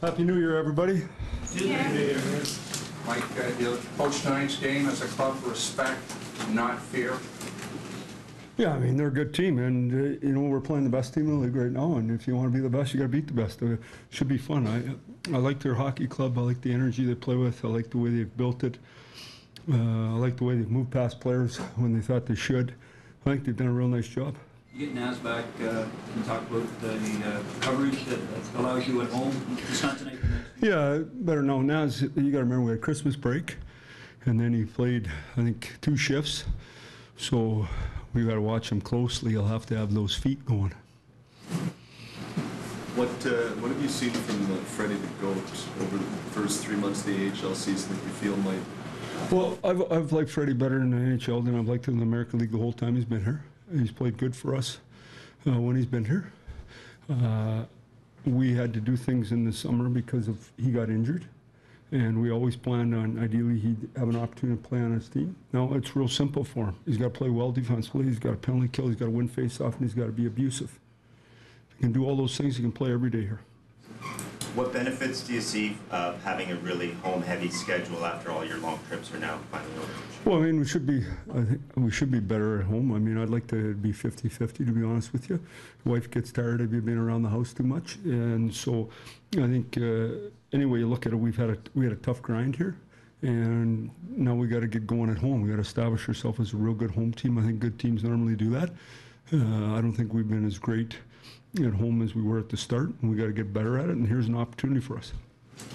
Happy New Year, everybody. Mike, you approach tonight's game as a club, respect, not fear. Yeah, I mean, they're a good team, and, you know, we're playing the best team in the league right now, and if you want to be the best, you got to beat the best. It should be fun. I like their hockey club. I like the energy they play with. I like the way they've built it. I like the way they've moved past players when they thought they should. I think they've done a real nice job. You get Naz back, can you talk about the coverage that allows you at home? It's not tonight. Yeah, better know. Naz, you got to remember we had Christmas break, and then he played, I think, 2 shifts. So we got to watch him closely. He'll have to have those feet going. What have you seen from Freddie the Goat over the first 3 months of the AHL season that you feel might? Well, I've liked Freddie better in the NHL than I've liked him in the American League the whole time he's been here. He's played good for us when he's been here. We had to do things in the summer because he got injured, and we always planned on ideally he'd have an opportunity to play on his team. Now it's real simple for him. He's got to play well defensively. He's got a penalty kill. He's got to win face-off, and he's got to be abusive. If he can do all those things, he can play every day here. What benefits do you see of having a really home-heavy schedule after all your long trips are now finally over? Well, I mean, I think we should be better at home. I mean, I'd like to be 50-50, to be honest with you. The wife gets tired of you being around the house too much, and so I think any way you look at it, we had a tough grind here, and now we got to get going at home. We got to establish ourselves as a real good home team. I think good teams normally do that. I don't think we've been as great at home as we were at the start, and we got to get better at it, and here's an opportunity for us.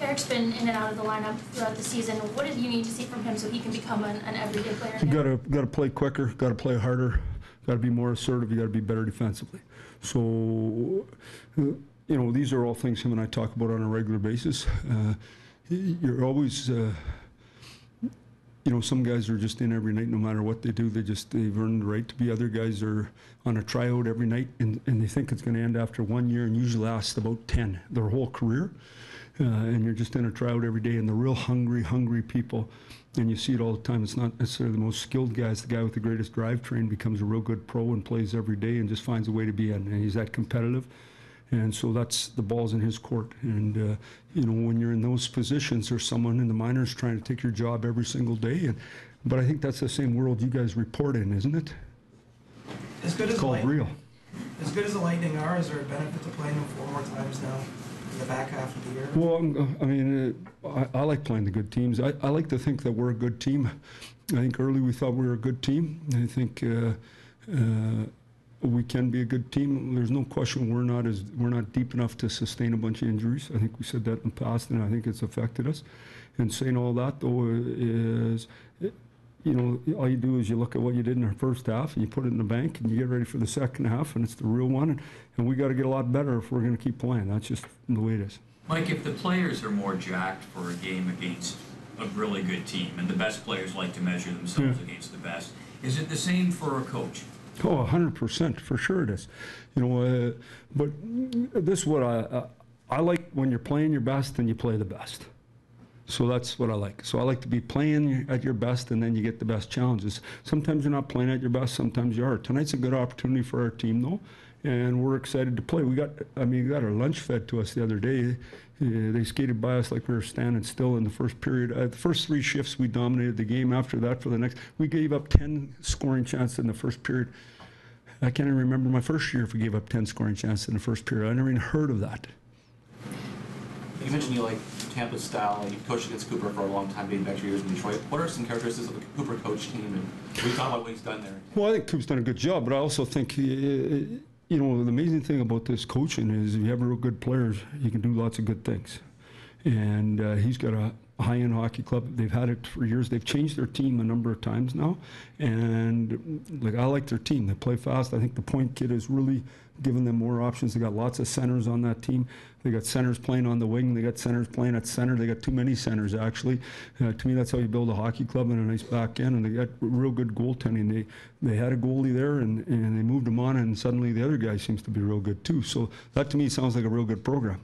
Eric's been in and out of the lineup throughout the season. What do you need to see from him so he can become an everyday player? You got to play quicker, got to play harder, got to be more assertive, you got to be better defensively. So, you know, these are all things him and I talk about on a regular basis. You're always, you know, some guys are just in every night no matter what they do. They've earned the right to be. Other guys are on a tryout every night, and they think it's going to end after 1 year and usually lasts about 10 their whole career. And you're just in a tryout every day, and the real hungry people, and you see it all the time. It's not necessarily the most skilled guys. The guy with the greatest drivetrain becomes a real good pro and plays every day and just finds a way to be in, and he's that competitive. And so that's the ball's in his court. And, you know, when you're in those positions, there's someone in the minors trying to take your job every single day. But I think that's the same world you guys report in, isn't it? As good as it's called real. As good as the Lightning are, is there a benefit to playing them 4 more times now in the back half of the year? Well, I mean, I like playing the good teams. I like to think that we're a good team. I think early we thought we were a good team. I think we can be a good team. There's no question we're not deep enough to sustain a bunch of injuries. I think we said that in the past, and I think it's affected us. And saying all that, though, is, you know, all you do is you look at what you did in the first half, and you put it in the bank, and you get ready for the second half, and it's the real one. And we got to get a lot better if we're going to keep playing. That's just the way it is. Mike, if the players are more jacked for a game against a really good team, and the best players like to measure themselves against the best, is it the same for a coach? Oh, 100%, for sure it is. You know, but this is what I like, when you're playing your best and you play the best. So that's what I like. So I like to be playing at your best, and then you get the best challenges. Sometimes you're not playing at your best, sometimes you are. Tonight's a good opportunity for our team, though, and we're excited to play. We got our lunch fed to us the other day. They skated by us like we were standing still in the first period. The first 3 shifts, we dominated the game. After that, for the next, we gave up 10 scoring chances in the first period. I can't even remember my first year if we gave up 10 scoring chances in the first period. I never even heard of that. You mentioned you like Tampa's style. You've coached against Cooper for a long time, dating back to your years in Detroit. What are some characteristics of the Cooper coach team, and we talk about what he's done there? Well, I think Cooper's done a good job, but I also think, you know, the amazing thing about this coaching is if you have real good players, you can do lots of good things. And he's got a high-end hockey club. They've had it for years. They've changed their team a number of times now, and like, I like their team. They play fast. I think the point kid has really given them more options. They got lots of centers on that team. They got centers playing on the wing. They got centers playing at center. They got too many centers, actually. To me, that's how you build a hockey club, and a nice back end. And they got real good goaltending. They had a goalie there, and they moved him on, and suddenly the other guy seems to be real good too. So that, to me, sounds like a real good program.